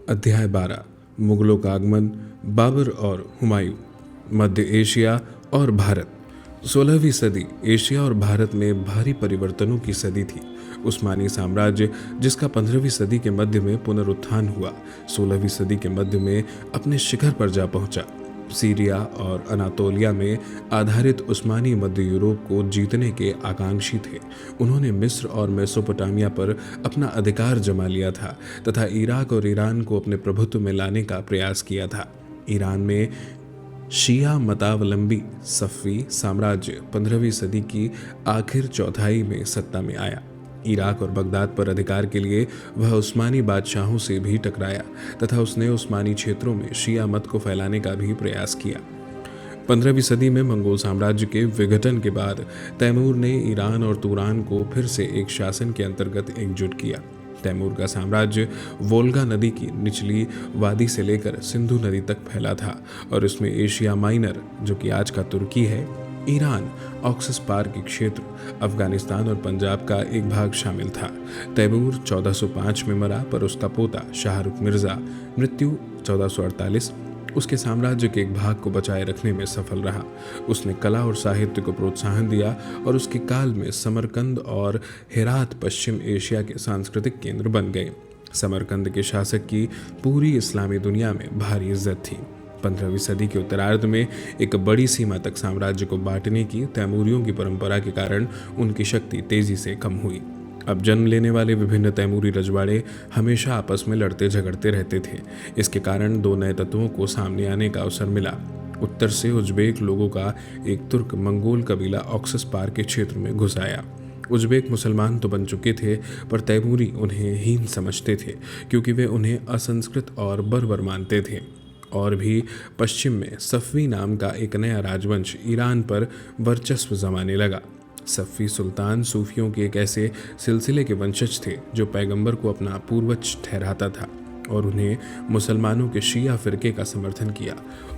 अध्याय 12 मुगलों का आगमन, बाबर और हुमायूं, मध्य एशिया और भारत। 16वीं सदी एशिया और भारत में भारी परिवर्तनों की सदी थी। उस्मानी साम्राज्य, जिसका 15वीं सदी के मध्य में पुनरुत्थान हुआ, 16वीं सदी के मध्य में अपने शिखर पर जा पहुंचा। सीरिया और अनातोलिया में आधारित उस्मानी मध्य यूरोप को जीतने के आकांक्षी थे। उन्होंने मिस्र और मेसोपोटामिया पर अपना अधिकार जमा लिया था तथा इराक और ईरान को अपने प्रभुत्व में लाने का प्रयास किया था। ईरान में शिया मतावलंबी सफ़वी साम्राज्य 15वीं सदी की आखिर चौथाई में सत्ता में आया। इराक और बगदाद पर अधिकार के लिए वह उस्मानी बादशाहों से भी टकराया तथा उसने उस्मानी क्षेत्रों में शिया मत को फैलाने का भी प्रयास किया। 15वीं सदी में मंगोल साम्राज्य के विघटन के बाद तैमूर ने ईरान और तुरान को फिर से एक शासन के अंतर्गत एकजुट किया। तैमूर का साम्राज्य वोल्गा नदी की निचली वादी से लेकर सिंधु नदी तक फैला था और इसमें एशिया माइनर, जो कि आज का तुर्की है, ईरान, ऑक्सस पार के क्षेत्र, अफगानिस्तान और पंजाब का एक भाग शामिल था। तैमूर 1405 में मरा, पर उसका पोता शाहरुख मिर्जा मृत्यु 1448 उसके साम्राज्य के एक भाग को बचाए रखने में सफल रहा। उसने कला और साहित्य को प्रोत्साहन दिया और उसके काल में समरकंद और हेरात पश्चिम एशिया के सांस्कृतिक केंद्र बन गए। समरकंद के शासक की पूरी इस्लामी दुनिया में भारी इज्जत थी। 15वीं सदी के उत्तरार्ध में एक बड़ी सीमा तक साम्राज्य को बांटने की तैमूरियों की परंपरा के कारण उनकी शक्ति तेजी से कम हुई। अब जन्म लेने वाले विभिन्न तैमूरी रजवाड़े हमेशा आपस में लड़ते झगड़ते रहते थे। इसके कारण दो नए तत्वों को सामने आने का अवसर मिला। उत्तर से उज्बेक लोगों का एक तुर्क मंगोल कबीला ऑक्सस पार के क्षेत्र में घुस आया। उज्बेक मुसलमान तो बन चुके थे, पर तैमूरी उन्हें हीन समझते थे क्योंकि वे उन्हें असंस्कृत और बर्बर मानते थे। और भी पश्चिम में सफ़वी नाम का एक नया राजवंश ईरान पर वर्चस्व जमाने लगा। सफ़वी सुल्तान सूफियों के एक ऐसे सिलसिले के वंशज थे जो पैगंबर को अपना पूर्वज ठहराता था और उन्हें मुसलमानों के शिया फिरके का समर्थन किया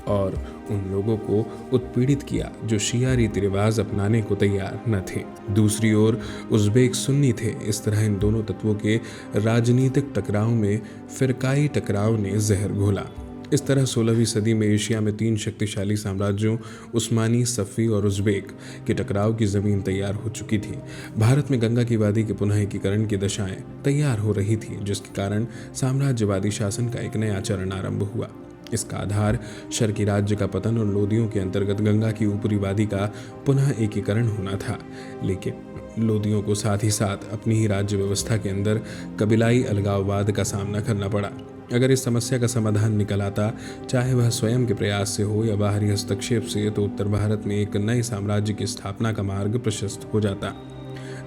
और उन लोगों को उत्पीड़ित किया जो शिया रीति रिवाज अपनाने को तैयार न थे। दूसरी ओर उज़्बेक सुन्नी थे। इस तरह इन दोनों तत्वों के राजनीतिक टकराव में फिरकाई टकराव ने जहर घोला। इस तरह 16वीं सदी में एशिया में तीन शक्तिशाली साम्राज्यों उस्मानी, सफ़वी और उज़्बेक के टकराव की ज़मीन तैयार हो चुकी थी। भारत में गंगा की वादी के पुनः एकीकरण की दशाएं तैयार हो रही थी, जिसके कारण साम्राज्यवादी शासन का एक नया चरण आरंभ हुआ। इसका आधार शर्की राज्य का पतन और लोदियों के अंतर्गत गंगा की ऊपरी वादी का पुनः एकीकरण होना था। लेकिन लोदियों को साथ ही साथ अपनी ही राज्य व्यवस्था के अंदर कबीलाई अलगाववाद का सामना करना पड़ा। अगर इस समस्या का समाधान निकल आता, चाहे वह स्वयं के प्रयास से हो या बाहरी हस्तक्षेप से, तो उत्तर भारत में एक नए साम्राज्य की स्थापना का मार्ग प्रशस्त हो जाता।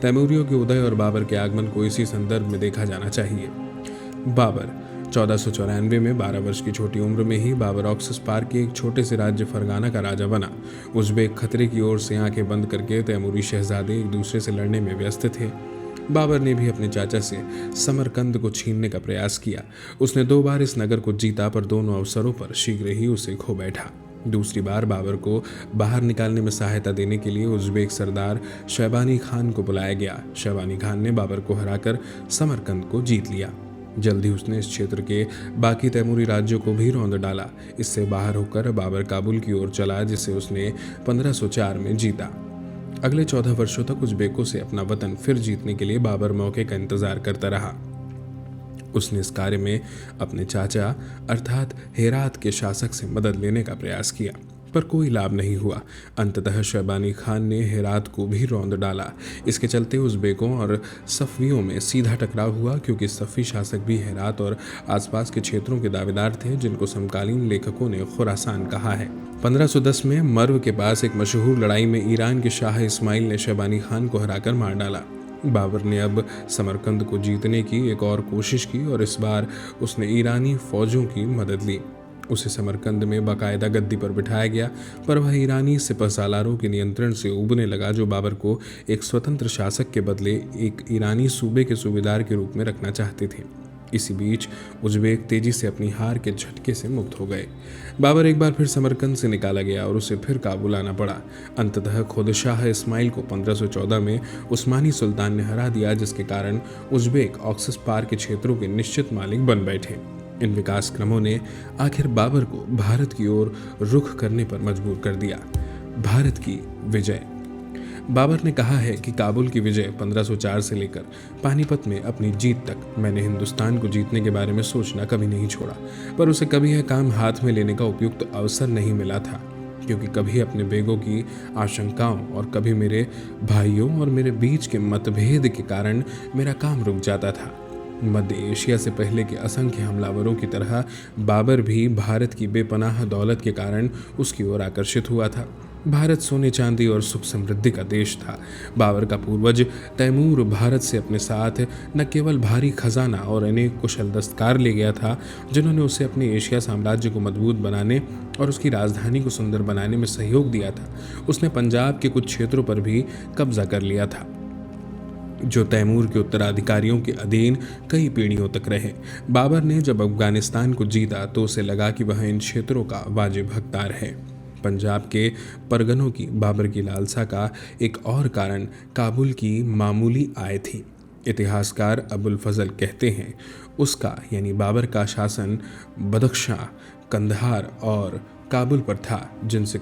तैमूरियों के उदय और बाबर के आगमन को इसी संदर्भ में देखा जाना चाहिए। बाबर 1494 में 12 वर्ष की छोटी उम्र में ही बाबर ऑक्सस पार के एक छोटे से राज्य फरगाना का राजा बना। उज़्बेक खतरे की ओर से आंखें बंद करके तैमूरी शहजादे एक दूसरे से लड़ने में व्यस्त थे। बाबर ने भी अपने चाचा से समरकंद को छीनने का प्रयास किया। उसने 2 बार इस नगर को जीता, पर दोनों अवसरों पर शीघ्र ही उसे खो बैठा। दूसरी बार बाबर को बाहर निकालने में सहायता देने के लिए उज़्बेक सरदार शैबानी खान को बुलाया गया। शैबानी खान ने बाबर को हराकर समरकंद को जीत लिया। जल्द ही उसने इस क्षेत्र के बाकी तैमूरी राज्यों को भी रौंद डाला। इससे बाहर होकर बाबर काबुल की ओर चला, जिसे उसने 1504 में जीता। अगले 14 वर्षों तक उज़्बेकों से अपना वतन फिर जीतने के लिए बाबर मौके का इंतजार करता रहा। उसने इस कार्य में अपने चाचा अर्थात हेरात के शासक से मदद लेने का प्रयास किया, पर कोई लाभ नहीं हुआ। अंततः शैबानी खान ने हेरात को भी रौंद डाला। इसके चलते उज़्बेकों और सफ़वियों में सीधा टकराव हुआ, क्योंकि सफ़वी शासक भी हेरात और आसपास के क्षेत्रों के दावेदार थे, जिनको समकालीन लेखकों ने खुरासान कहा है। 1510 में मर्व के पास एक मशहूर लड़ाई में ईरान के शाह इस्माइल ने शैबानी खान को हराकर मार डाला। बाबर ने अब समरकंद को जीतने की एक और कोशिश की और इस बार उसने ईरानी फौजों की मदद ली। उसे समरकंद में बाकायदा गद्दी पर बिठाया गया, पर वह ईरानी सिपहसालारों के नियंत्रण से उबने लगा, जो बाबर को एक स्वतंत्र शासक के बदले एक ईरानी सूबे के सूबेदार के रूप में रखना चाहते थे। इसी बीच उज़्बेक तेजी से अपनी हार के झटके से मुक्त हो गए। बाबर एक बार फिर समरकंद से निकाला गया और उसे फिर काबुल आना पड़ा। अंततः खुद शाह इस्माइल को 1514 में उस्मानी सुल्तान ने हरा दिया, जिसके कारण उज़्बेक ऑक्सस पार के क्षेत्रों के निश्चित मालिक बन बैठे। इन विकास क्रमों ने आखिर बाबर को भारत की ओर रुख करने पर मजबूर कर दिया। भारत की विजय। बाबर ने कहा है कि काबुल की विजय 1504 से लेकर पानीपत में अपनी जीत तक मैंने हिंदुस्तान को जीतने के बारे में सोचना कभी नहीं छोड़ा, पर उसे कभी यह काम हाथ में लेने का उपयुक्त अवसर नहीं मिला था, क्योंकि कभी अपने बेगों की आशंकाओं और कभी मेरे भाइयों और मेरे बीच के मतभेद के कारण मेरा काम रुक जाता था। मध्य एशिया से पहले के असंख्य हमलावरों की तरह बाबर भी भारत की बेपनाह दौलत के कारण उसकी ओर आकर्षित हुआ था। भारत सोने चांदी और सुख समृद्धि का देश था। बाबर का पूर्वज तैमूर भारत से अपने साथ न केवल भारी खजाना और अनेक कुशल दस्तकार ले गया था, जिन्होंने उसे अपने एशिया साम्राज्य को मजबूत बनाने और उसकी राजधानी को सुंदर बनाने में सहयोग दिया था। उसने पंजाब के कुछ क्षेत्रों पर भी कब्जा कर लिया था, जो तैमूर के उत्तराधिकारियों के अधीन कई पीढ़ियों तक रहे। बाबर ने जब अफगानिस्तान को जीता तो उसे लगा कि वह इन क्षेत्रों का वाजिब हकदार है। पंजाब के परगनों की बाबर की लालसा का एक और कारण काबुल की मामूली आय थी। इतिहासकार अबुल फजल कहते हैं, उसका यानी बाबर का शासन बदख्शां, कंधार और काबुल पर था, जिनसे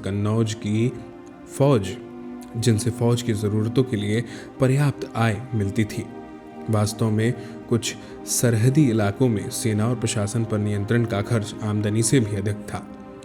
फौज की ज़रूरतों के लिए पर्याप्त आय मिलती थी। वास्तव में कुछ सरहदी इलाकों में सेना और प्रशासन पर नियंत्रण का खर्च आमदनी से भी अधिक था।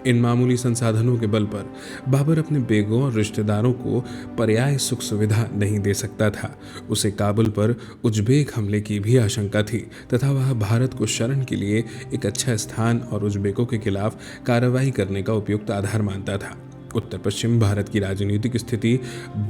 इन मामूली संसाधनों के बल पर बाबर अपने बेगों और रिश्तेदारों को पर्याय सुख सुविधा नहीं दे सकता था। उसे काबुल पर उज्बेक हमले की भी आशंका थी तथा वह भारत को शरण के लिए एक अच्छा स्थान और उज्बेकों के खिलाफ कार्रवाई करने का उपयुक्त आधार मानता था। उत्तर पश्चिम भारत की राजनीतिक स्थिति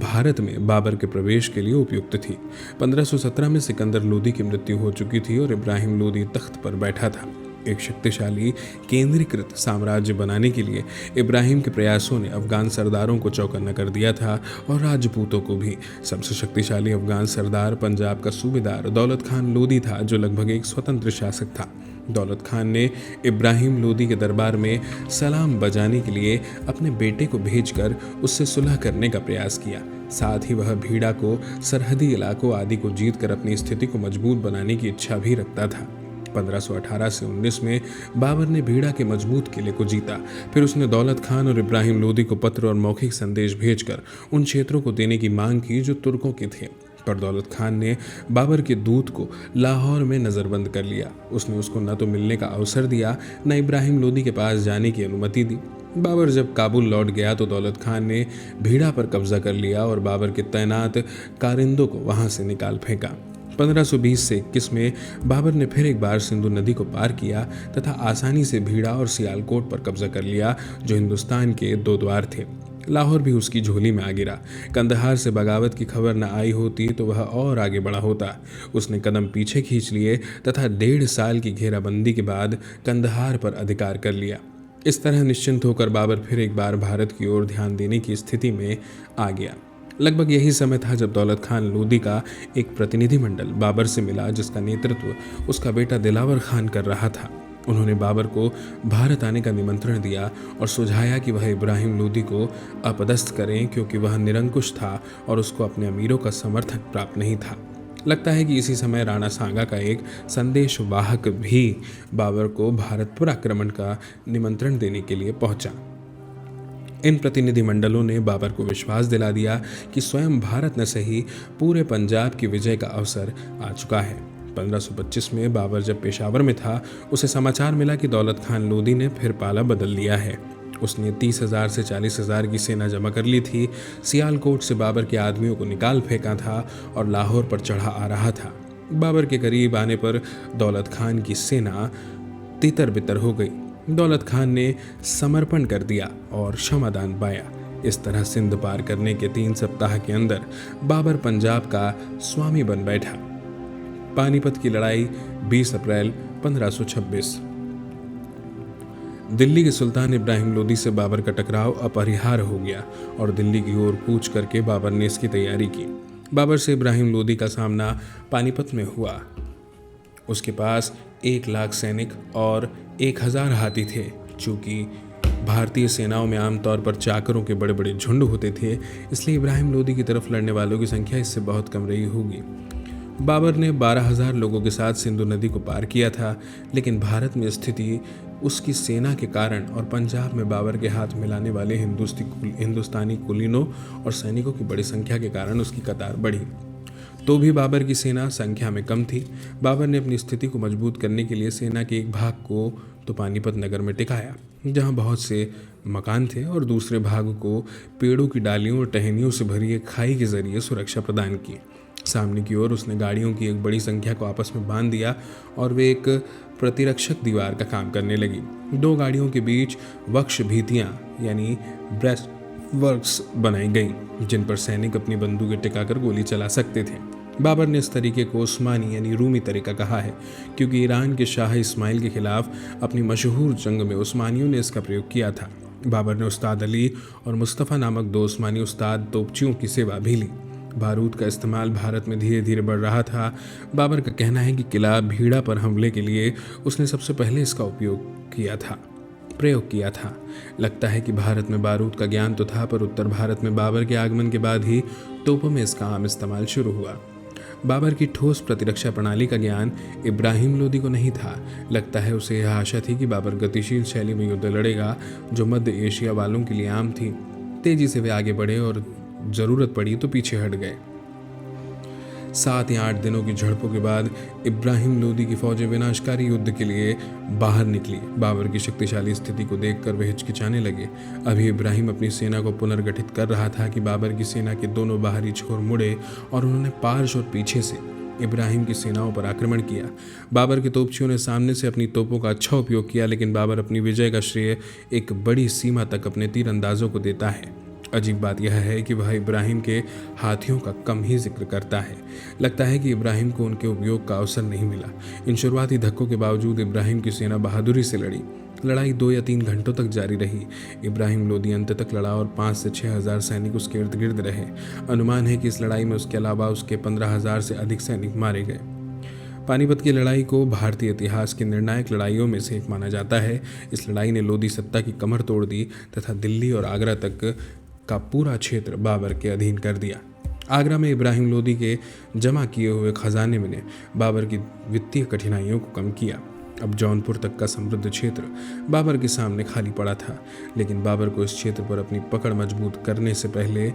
भारत में बाबर के प्रवेश के लिए उपयुक्त थी। 1517 में सिकंदर लोदी की मृत्यु हो चुकी थी और इब्राहिम लोदी तख्त पर बैठा था। एक शक्तिशाली केंद्रीकृत साम्राज्य बनाने के लिए इब्राहिम के प्रयासों ने अफगान सरदारों को चौकन्ना कर दिया था और राजपूतों को भी। सबसे शक्तिशाली अफगान सरदार पंजाब का सूबेदार दौलत खान लोदी था, जो लगभग एक स्वतंत्र शासक था। दौलत खान ने इब्राहिम लोदी के दरबार में सलाम बजाने के लिए अपने बेटे को भेजकर उससे सुलह करने का प्रयास किया। साथ ही वह भीड़ा को, सरहदी इलाकों आदि को जीतकर अपनी स्थिति को मजबूत बनाने की इच्छा भी रखता था। 1518 से 19 में बाबर ने भीड़ा के मजबूत किले को जीता। फिर उसने दौलत खान और इब्राहिम लोदी को पत्र और मौखिक संदेश भेजकर उन क्षेत्रों को देने की मांग की जो तुर्कों के थे, पर दौलत खान ने बाबर के दूत को लाहौर में नज़रबंद कर लिया। उसने उसको न तो मिलने का अवसर दिया, न इब्राहिम लोदी के पास जाने की अनुमति दी। बाबर जब काबुल लौट गया तो दौलत खान ने भीड़ा पर कब्जा कर लिया और बाबर के तैनात कारिंदों को वहां से निकाल फेंका। 1520 से 21 में बाबर ने फिर एक बार सिंधु नदी को पार किया तथा आसानी से भीड़ा और सियालकोट पर कब्जा कर लिया, जो हिंदुस्तान के दो द्वार थे। लाहौर भी उसकी झोली में आ गिरा। कंदहार से बगावत की खबर न आई होती तो वह और आगे बढ़ा होता। उसने कदम पीछे खींच लिए तथा 1.5 साल की घेराबंदी के बाद कंदहार पर अधिकार कर लिया। इस तरह निश्चिंत होकर बाबर फिर एक बार भारत की ओर ध्यान देने की स्थिति में आ गया। लगभग यही समय था जब दौलत खान लोदी का एक प्रतिनिधिमंडल बाबर से मिला, जिसका नेतृत्व उसका बेटा दिलावर खान कर रहा था। उन्होंने बाबर को भारत आने का निमंत्रण दिया और सुझाया कि वह इब्राहिम लोदी को अपदस्थ करें, क्योंकि वह निरंकुश था और उसको अपने अमीरों का समर्थन प्राप्त नहीं था। लगता है कि इसी समय राणा सांगा का एक संदेशवाहक भी बाबर को भारत पर आक्रमण का निमंत्रण देने के लिए पहुंचा। इन प्रतिनिधिमंडलों ने बाबर को विश्वास दिला दिया कि स्वयं भारत न सही पूरे पंजाब की विजय का अवसर आ चुका है। 1525 में बाबर जब पेशावर में था, उसे समाचार मिला कि दौलत खान लोदी ने फिर पाला बदल लिया है। उसने 30,000 से 40,000 की सेना जमा कर ली थी, सियालकोट से बाबर के आदमियों को निकाल फेंका था और लाहौर पर चढ़ा आ रहा था। बाबर के करीब आने पर दौलत खान की सेना तितर बितर हो गई। दौलत खान ने समर्पण कर दिया और क्षमादान पाया। इस तरह सिंध पार करने के 3 सप्ताह के अंदर बाबर पंजाब का स्वामी बन बैठा। पानीपत की लड़ाई 20 अप्रैल 1526। दिल्ली के सुल्तान इब्राहिम लोदी से बाबर का टकराव अपरिहार्य हो गया और दिल्ली की ओर कूच करके बाबर ने इसकी तैयारी की। बाबर से इब्राहिम लोदी का सामना पानीपत में हुआ। उसके पास 1 लाख सैनिक और 1000 हाथी थे। चूंकि भारतीय सेनाओं में आमतौर पर चाकरों के बड़े बड़े झुंड होते थे, इसलिए इब्राहिम लोदी की तरफ लड़ने वालों की संख्या इससे बहुत कम रही होगी। बाबर ने 12,000 लोगों के साथ सिंधु नदी को पार किया था, लेकिन भारत में स्थिति उसकी सेना के कारण और पंजाब में बाबर के हाथ मिलाने वाले हिंदुस्तानी कुलीनों और सैनिकों की बड़ी संख्या के कारण उसकी कतार बढ़ी। तो भी बाबर की सेना संख्या में कम थी। बाबर ने अपनी स्थिति को मजबूत करने के लिए सेना के एक भाग को तो पानीपत नगर में टिकाया, जहां बहुत से मकान थे, और दूसरे भाग को पेड़ों की डालियों और टहनियों से भरी एक खाई के जरिए सुरक्षा प्रदान की। सामने की ओर उसने गाड़ियों की एक बड़ी संख्या को आपस में बांध दिया और वे एक प्रतिरक्षक दीवार का काम करने लगी। दो गाड़ियों के बीच वक्ष भीतियां यानी ब्रेस्ट वर्क्स बनाई गईं, जिन पर सैनिक अपनी बंदूकें टिकाकर गोली चला सकते थे। बाबर ने इस तरीके को उस्मानी यानी रूमी तरीका कहा है, क्योंकि ईरान के शाह इस्माइल के खिलाफ अपनी मशहूर जंग में उस्मानियों ने इसका प्रयोग किया था। बाबर ने उस्ताद अली और मुस्तफ़ा नामक दो उस्मानी उस्ताद तोपचियों की सेवा भी ली। बारूद का इस्तेमाल भारत में धीरे धीरे बढ़ रहा था। बाबर का कहना है कि किला भीड़ा पर हमले के लिए उसने सबसे पहले इसका प्रयोग किया था। लगता है कि भारत में बारूद का ज्ञान तो था, पर उत्तर भारत में बाबर के आगमन के बाद ही तोपों में इसका आम इस्तेमाल शुरू हुआ। बाबर की ठोस प्रतिरक्षा प्रणाली का ज्ञान इब्राहिम लोदी को नहीं था। लगता है उसे यह आशा थी कि बाबर गतिशील शैली में युद्ध लड़ेगा, जो मध्य एशिया वालों के लिए आम थी। तेजी से वे आगे बढ़े और जरूरत पड़ी तो पीछे हट गए। 7 या 8 दिनों की झड़पों के बाद इब्राहिम लोदी की फौजें विनाशकारी युद्ध के लिए बाहर निकली। बाबर की शक्तिशाली स्थिति को देखकर वे हिचकिचाने लगे। अभी इब्राहिम अपनी सेना को पुनर्गठित कर रहा था कि बाबर की सेना के दोनों बाहरी छोर मुड़े और उन्होंने पार्श्व और पीछे से इब्राहिम की सेनाओं पर आक्रमण किया। बाबर के तोपचियों ने सामने से अपनी तोपों का अच्छा उपयोग किया, लेकिन बाबर अपनी विजय का श्रेय एक बड़ी सीमा तक अपने तीरंदाजों को देता है। अजीब बात यह है कि वह इब्राहिम के हाथियों का कम ही जिक्र करता है। लगता है कि इब्राहिम को उनके उपयोग का अवसर नहीं मिला। इन शुरुआती धक्कों के बावजूद इब्राहिम की सेना बहादुरी से लड़ी। लड़ाई 2 या 3 घंटों तक जारी रही। इब्राहिम लोदी अंत तक लड़ा और 5 से 6 हज़ार सैनिक उसके इर्द गिर्द रहे। अनुमान है कि इस लड़ाई में उसके अलावा उसके 15,000 से अधिक सैनिक मारे गए। पानीपत की लड़ाई को भारतीय इतिहास की निर्णायक लड़ाइयों में से एक माना जाता है। इस लड़ाई ने लोदी सत्ता की कमर तोड़ दी तथा दिल्ली और आगरा तक का पूरा क्षेत्र बाबर के अधीन कर दिया। आगरा में इब्राहिम लोदी के जमा किए हुए खजाने ने बाबर की वित्तीय कठिनाइयों को कम किया। अब जौनपुर तक का समृद्ध क्षेत्र बाबर के सामने खाली पड़ा था, लेकिन बाबर को इस क्षेत्र पर अपनी पकड़ मजबूत करने से पहले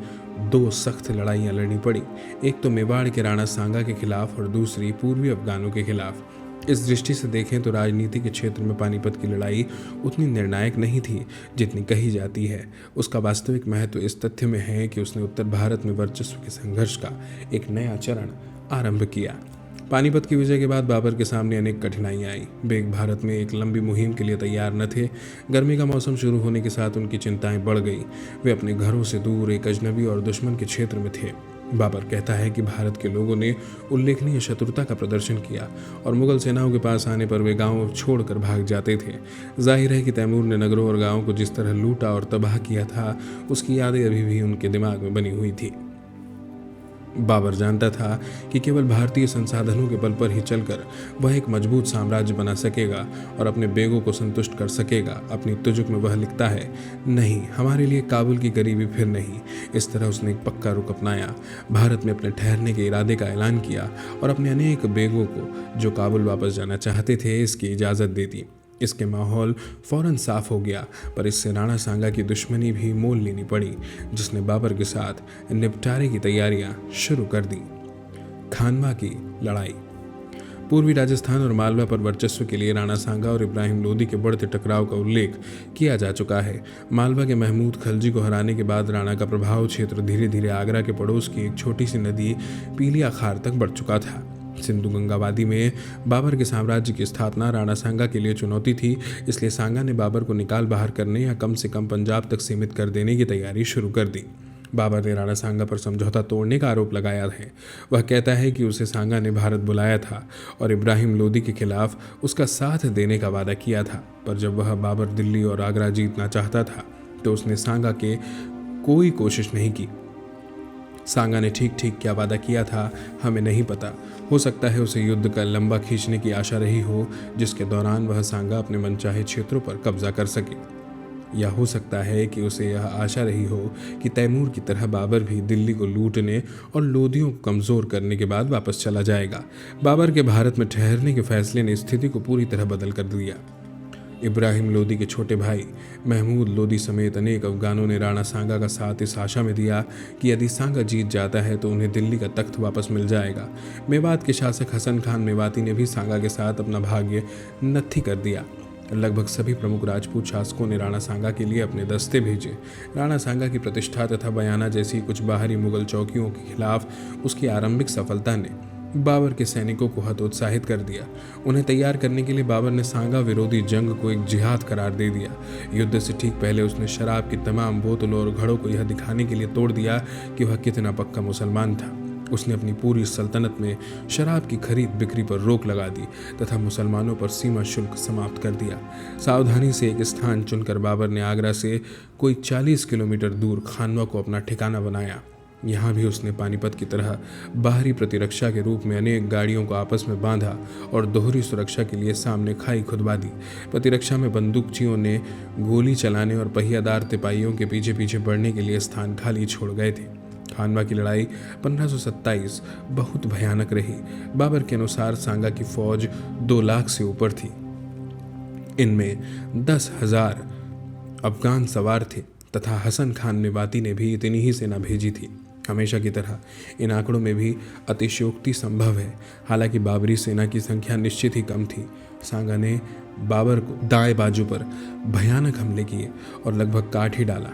2 सख्त लड़ाइयाँ लड़नी पड़ी। एक तो मेवाड़ के राणा सांगा के खिलाफ और दूसरी पूर्वी अफगानों के खिलाफ। इस दृष्टि से देखें तो राजनीति के क्षेत्र में पानीपत की लड़ाई उतनी निर्णायक नहीं थी जितनी कही जाती है। उसका वास्तविक महत्व इस तथ्य में है कि उसने उत्तर भारत में वर्चस्व के संघर्ष का एक नया चरण आरंभ किया। पानीपत की विजय के बाद बाबर के सामने अनेक कठिनाइयां आई। वे भारत में एक लंबी मुहिम के लिए तैयार न थे। गर्मी का मौसम शुरू होने के साथ उनकी चिंताएं बढ़ गई। वे अपने घरों से दूर एक अजनबी और दुश्मन के क्षेत्र में थे। बाबर कहता है कि भारत के लोगों ने उल्लेखनीय शत्रुता का प्रदर्शन किया और मुगल सेनाओं के पास आने पर वे गांव छोड़कर भाग जाते थे। जाहिर है कि तैमूर ने नगरों और गांवों को जिस तरह लूटा और तबाह किया था, उसकी यादें अभी भी उनके दिमाग में बनी हुई थी। बाबर जानता था कि केवल भारतीय संसाधनों के बल पर ही चलकर वह एक मजबूत साम्राज्य बना सकेगा और अपने बेगों को संतुष्ट कर सकेगा। अपनी तुजुक में वह लिखता है, नहीं, हमारे लिए काबुल की गरीबी फिर नहीं। इस तरह उसने एक पक्का रुख अपनाया, भारत में अपने ठहरने के इरादे का ऐलान किया और अपने अनेक बेगों को जो काबुल वापस जाना चाहते थे इसकी इजाज़त दे दी। इसके माहौल फौरन साफ हो गया, पर इससे राणा सांगा की दुश्मनी भी मोल लेनी पड़ी, जिसने बाबर के साथ निपटारे की तैयारियां शुरू कर दी। खानवा की लड़ाई। पूर्वी राजस्थान और मालवा पर वर्चस्व के लिए राणा सांगा और इब्राहिम लोदी के बढ़ते टकराव का उल्लेख किया जा चुका है। मालवा के महमूद खलजी को हराने के बाद राणा का प्रभाव क्षेत्र धीरे धीरे आगरा के पड़ोस की एक छोटी सी नदी पीलिया खार तक बढ़ चुका था। सिंधु गंगा वादी में बाबर के साम्राज्य की स्थापना राणा सांगा के लिए चुनौती थी, इसलिए सांगा ने बाबर को निकाल बाहर करने या कम से कम पंजाब तक सीमित कर देने की तैयारी शुरू कर दी। बाबर ने राणा सांगा पर समझौता तोड़ने का आरोप लगाया है। वह कहता है कि उसे सांगा ने भारत बुलाया था और इब्राहिम लोदी के खिलाफ उसका साथ देने का वादा किया था, पर जब वह बाबर दिल्ली और आगरा जीतना चाहता था तो उसने सांगा के कोई कोशिश नहीं की। सांगा ने ठीक ठीक क्या वादा किया था हमें नहीं पता। हो सकता है उसे युद्ध का लंबा खींचने की आशा रही हो, जिसके दौरान वह सांगा अपने मनचाहे क्षेत्रों पर कब्जा कर सके। या हो सकता है कि उसे यह आशा रही हो कि तैमूर की तरह बाबर भी दिल्ली को लूटने और लोदियों को कमज़ोर करने के बाद वापस चला जाएगा। बाबर के भारत में ठहरने के फैसले ने स्थिति को पूरी तरह बदल कर दिया। इब्राहिम लोदी के छोटे भाई महमूद लोदी समेत अनेक अफगानों ने राणा सांगा का साथ इस आशा में दिया कि यदि सांगा जीत जाता है तो उन्हें दिल्ली का तख्त वापस मिल जाएगा। मेवात के शासक हसन खान मेवाती ने भी सांगा के साथ अपना भाग्य नत्थी कर दिया। लगभग सभी प्रमुख राजपूत शासकों ने राणा सांगा के लिए अपने दस्ते भेजे। राणा सांगा की प्रतिष्ठा तथा बयाना जैसी कुछ बाहरी मुगल चौकियों के खिलाफ उसकी आरंभिक सफलता ने बाबर के सैनिकों को हतोत्साहित कर दिया। उन्हें तैयार करने के लिए बाबर ने सांगा विरोधी जंग को एक जिहाद करार दे दिया। युद्ध से ठीक पहले उसने शराब की तमाम बोतलों और घड़ों को यह दिखाने के लिए तोड़ दिया कि वह कितना पक्का मुसलमान था। उसने अपनी पूरी सल्तनत में शराब की खरीद बिक्री पर रोक लगा दी तथा मुसलमानों पर सीमा शुल्क समाप्त कर दिया। सावधानी से एक स्थान चुनकर बाबर ने आगरा से कोई 40 किलोमीटर दूर खानवा को अपना ठिकाना बनाया। यहाँ भी उसने पानीपत की तरह बाहरी प्रतिरक्षा के रूप में अनेक गाड़ियों को आपस में बांधा और दोहरी सुरक्षा के लिए सामने खाई खुदवा दी। प्रतिरक्षा में बंदूकचियों ने गोली चलाने और पहियादार तिपाहियों के पीछे पीछे बढ़ने के लिए स्थान खाली छोड़ गए थे। खानवा की लड़ाई 1527 बहुत भयानक रही। बाबर के अनुसार सांगा की फौज 2 लाख से ऊपर थी। इनमें 10,000 अफगान सवार थे तथा हसन खान मेवाती ने भी इतनी ही सेना भेजी थी। हमेशा की तरह इन आंकड़ों में भी अतिशयोक्ति संभव है। हालांकि बाबरी सेना की संख्या निश्चित ही कम थी। सांगा ने बाबर को दाएं बाजू पर भयानक हमले किए और लगभग काट ही डाला,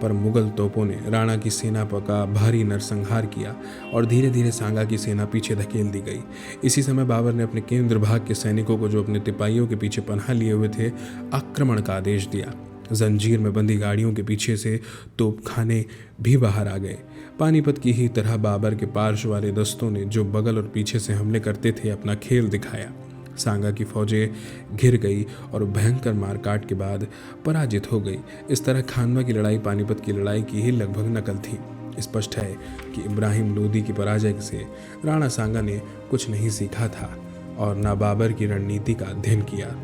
पर मुगल तोपों ने राणा की सेना का भारी नरसंहार किया और धीरे धीरे सांगा की सेना पीछे धकेल दी गई। इसी समय बाबर ने अपने केंद्र भाग के सैनिकों को, जो अपने तिपाहियों के पीछे पनाह लिए हुए थे, आक्रमण का आदेश दिया। जंजीर में बंदी गाड़ियों के पीछे से तोपखाने भी बाहर आ गए। पानीपत की ही तरह बाबर के पार्श्व वाले दस्तों ने, जो बगल और पीछे से हमले करते थे, अपना खेल दिखाया। सांगा की फौजें घिर गई और भयंकर मारकाट के बाद पराजित हो गई। इस तरह खानवा की लड़ाई पानीपत की लड़ाई की ही लगभग नकल थी। स्पष्ट है कि इब्राहिम लोदी की पराजय से राणा सांगा ने कुछ नहीं सीखा था और ना बाबर की रणनीति का अध्ययन किया।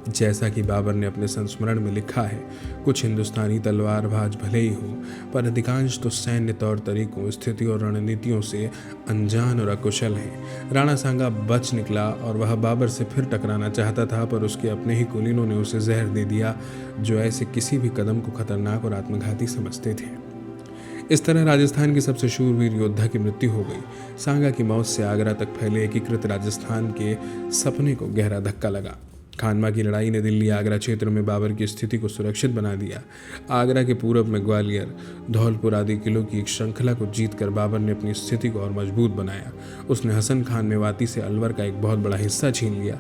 जैसा कि बाबर ने अपने संस्मरण में लिखा है, कुछ हिंदुस्तानी तलवारबाज भले ही हो, पर अधिकांश तो सैन्य तौर तरीकों, स्थिति और रणनीतियों से अनजान और अकुशल हैं। राणा सांगा बच निकला और वह बाबर से फिर टकराना चाहता था, पर उसके अपने ही कुलीनों ने उसे जहर दे दिया, जो ऐसे किसी भी कदम को खतरनाक और आत्मघाती समझते थे। इस तरह राजस्थान के सबसे शूरवीर योद्धा की मृत्यु हो गई। सांगा की मौत से आगरा तक फैले एकीकृत राजस्थान के सपने को गहरा धक्का लगा। खानवा की लड़ाई ने दिल्ली आगरा क्षेत्र में बाबर की स्थिति को सुरक्षित बना दिया। आगरा के पूरब में ग्वालियर, धौलपुर आदि किलों की एक श्रृंखला को जीतकर बाबर ने अपनी स्थिति को और मजबूत बनाया। उसने हसन खान मेवाती से अलवर का एक बहुत बड़ा हिस्सा छीन लिया।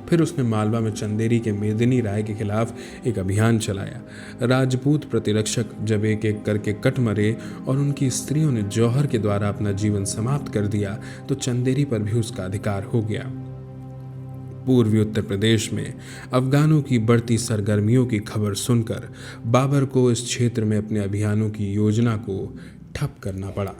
फिर उसने मालवा में चंदेरी के मेदिनी राय के खिलाफ एक अभियान चलाया। राजपूत प्रतिरक्षक जब एक एक करके कट मरे और उनकी स्त्रियों ने जौहर के द्वारा अपना जीवन समाप्त कर दिया, तो चंदेरी पर भी उसका अधिकार हो गया। पूर्वी उत्तर प्रदेश में अफगानों की बढ़ती सरगर्मियों की खबर सुनकर बाबर को इस क्षेत्र में अपने अभियानों की योजना को ठप करना पड़ा।